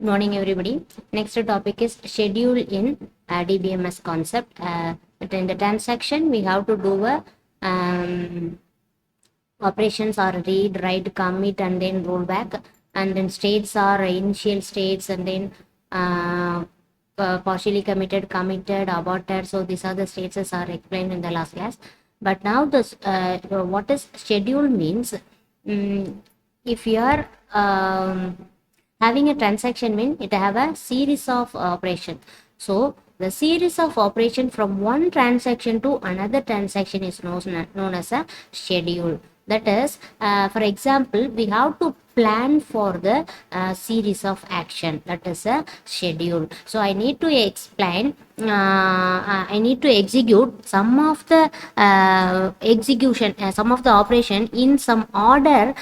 Morning, everybody. Next topic is schedule in DBMS concept. In the transaction, we have to do a operations are read, write, commit, and then roll back. And then states are initial states, and then partially committed, committed, aborted. So these are the states as are explained in the last class. But now this what is schedule means? If you are having a transaction mean it have a series of operation. So the series of operation from one transaction to another transaction is known as a schedule. That is, for example, we have to plan for the series of action, that is a schedule. So I need to explain, I need to execute some of the execution, some of the operation in some order.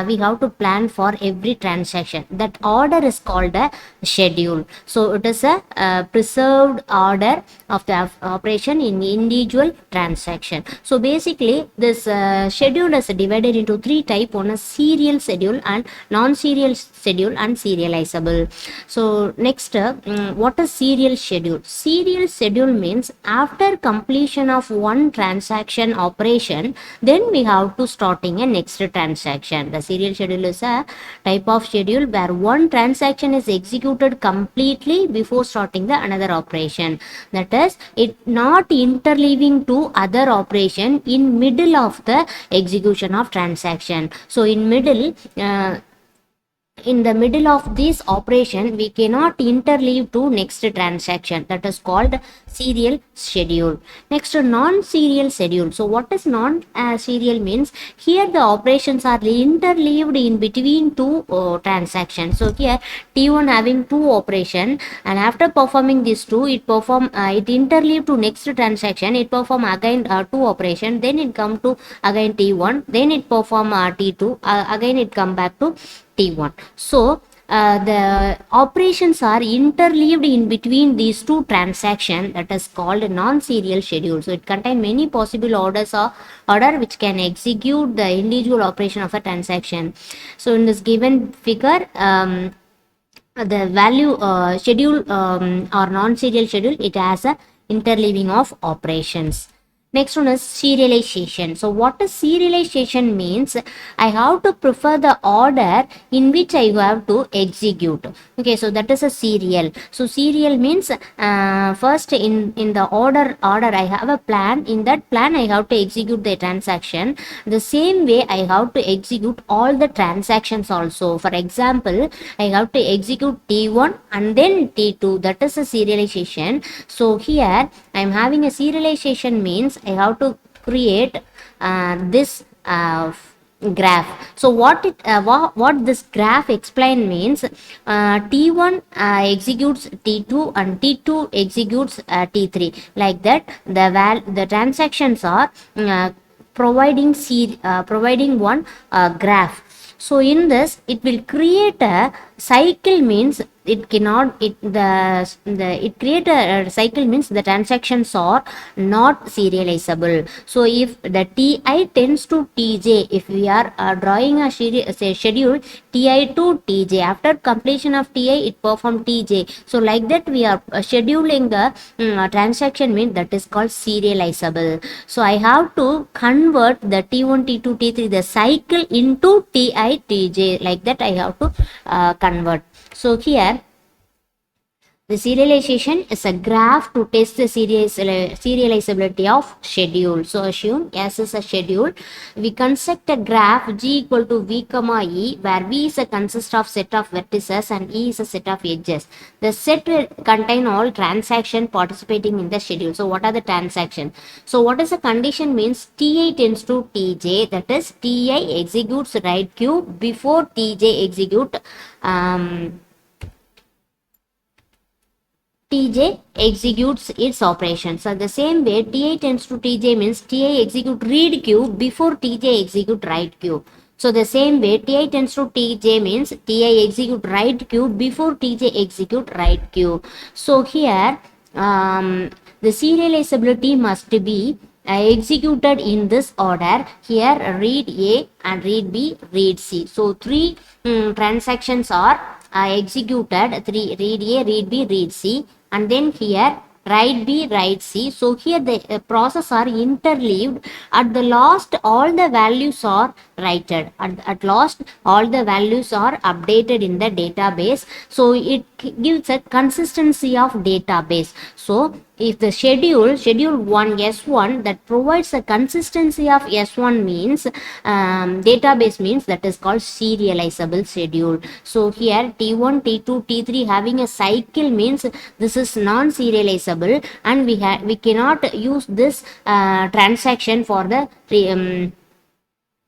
We have to plan for every transaction. That order is called a schedule. So it is a preserved order of the operation in individual transaction. So basically this schedule is divided into three types. One is serial schedule and non-serial schedule and serializable. So next, what is serial schedule? Serial schedule means after completion of one transaction operation, then we have to starting a next transaction. The serial schedule is a type of schedule where one transaction is executed completely before starting the another operation. That is, it not interleaving to other operation in middle of the execution of transaction. So in the middle of this operation, we cannot interleave to next transaction. That is called serial schedule. Next, non-serial schedule. So what is non-serial means? Here the operations are interleaved in between two transactions. So here T1 having two operation, and after performing these two, it interleave to next transaction. It perform again two operation, then it come to again T1, then it perform T2, again it come back to T1. So the operations are interleaved in between these two transactions. That is called non-serial schedule. So it contains many possible orders or order which can execute the individual operation of a transaction. So in this given figure, the value schedule or non-serial schedule, it has a interleaving of operations. Next one is serialization. So what is serialization means? I have to prefer the order in which I have to execute. Okay, so that is a serial. So serial means first in the order I have a plan. In that plan I have to execute the transaction. The same way I have to execute all the transactions also. For example, I have to execute T1 and then T2. That is a serialization. So here I am having a serialization means I have to create this graph. So what this graph explain means, T1 executes T2 and T2 executes T3. Like that, the transactions are providing one graph. So in this, it will create a cycle means it cannot it create a cycle means the transactions are not serializable. So if the Ti tends to Tj, if we are drawing a schedule Ti to Tj, after completion of Ti it perform Tj. So like that we are scheduling the transaction means that is called serializable. So I have to convert the T1, T2, T3 the cycle into Ti, Tj. Like that I have to convert. So here the serialization is a graph to test the serializability of schedule. So assume S is a schedule. We construct a graph G equal to V comma E, where V is a consist of set of vertices and E is a set of edges. The set will contain all transaction participating in the schedule. So what are the transactions? So what is the condition means? Ti tends to Tj, that is Ti executes write queue before Tj execute Tj executes its operations. So the same way, Ti tends to Tj means Ti execute read queue before Tj execute write queue. So the same way, Ti tends to Tj means Ti execute write queue before Tj execute write queue. So here, the serializability must be executed in this order. Here read A and read B, read C. So three transactions are executed, three, read A, read B, read C, and then here write B, write C. So here the process are interleaved. At the last all the values are written. At last all the values are updated in the database. So it gives a consistency of database. So if the schedule 1 S1 that provides a consistency of S1 means database means that is called serializable schedule. So here T1, T2, T3 having a cycle means this is non-serializable, and we cannot use this transaction for the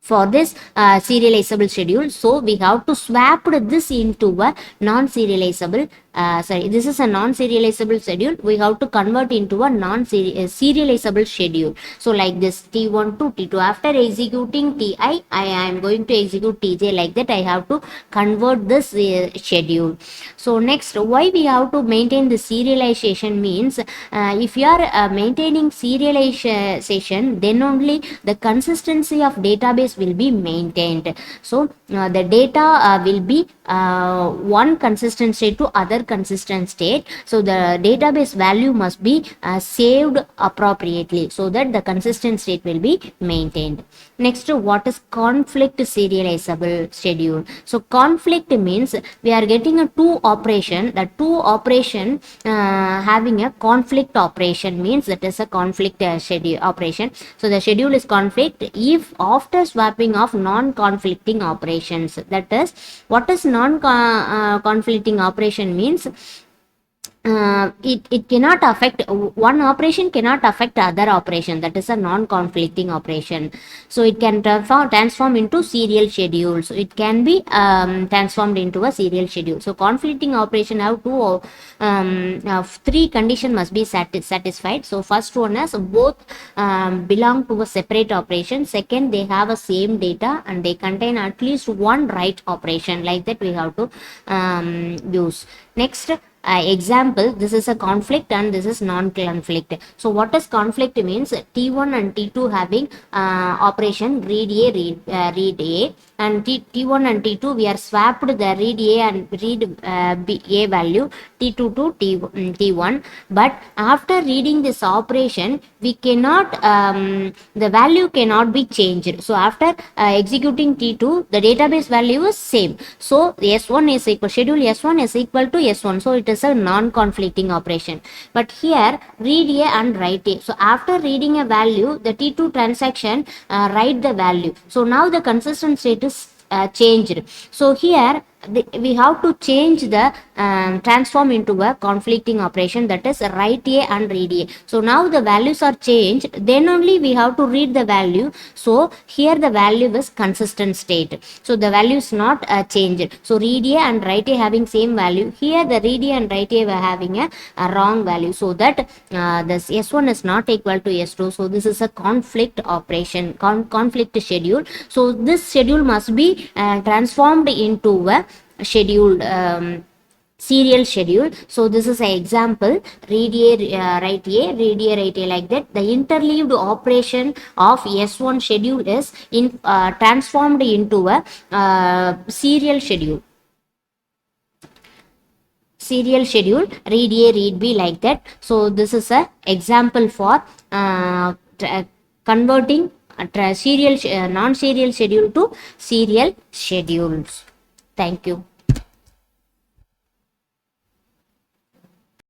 serializable schedule. So we have to swap this into a non-serializable this is a non-serializable schedule. We have to convert into a non-serializable schedule. So like this T1 to T2, after executing Ti, I am going to execute Tj, like that I have to convert this schedule. So next, why we have to maintain the serialization means if you are maintaining serialization, then only the consistency of database will be maintained. So the data will be one consistent state to other consistent state. So the database value must be saved appropriately so that the consistent state will be maintained. Next, what is conflict serializable schedule? So conflict means we are getting a two operation. The two operation having a conflict operation means that is a conflict schedule operation. So the schedule is conflict if after swapping of non-conflicting operations. That is, what is non-conflicting operation means it cannot affect, one operation cannot affect other operation. That is a non-conflicting operation. So it can transform into serial schedule. So it can be transformed into a serial schedule. So conflicting operation have two three condition must be satisfied. So first one is both belong to a separate operation. Second, they have a same data and they contain at least one write operation. Like that we have to use. Next, example, this is a conflict and this is non-conflict. So what is conflict means T1 and T2 having operation read A, read A, and T1 and T2 we are swapped the read A and read B, A value T2 to T1, but after reading this operation we cannot the value cannot be changed. So after executing T2, the database value is same. So S1 is equal, schedule S1 is equal to S1. So it is a non-conflicting operation. But here read A and write A. So after reading a value, the T2 transaction write the value. So now the consistent state is changed. So here we have to change the transform into a conflicting operation, that is write A and read A. So now the values are changed, then only we have to read the value. So here the value is consistent state. So the value is not changed. So read A and write A having same value. Here the read A and write A were having a wrong value. So that this S1 is not equal to S2. So this is a conflict operation, conflict schedule. So this schedule must be transformed into a scheduled serial schedule. So this is an example, read A, write A, read A, write A, like that. The interleaved operation of S1 schedule is transformed into a serial schedule. Serial schedule, read A, read B, like that. So this is a example for converting serial non-serial schedule to serial schedules. Thank you.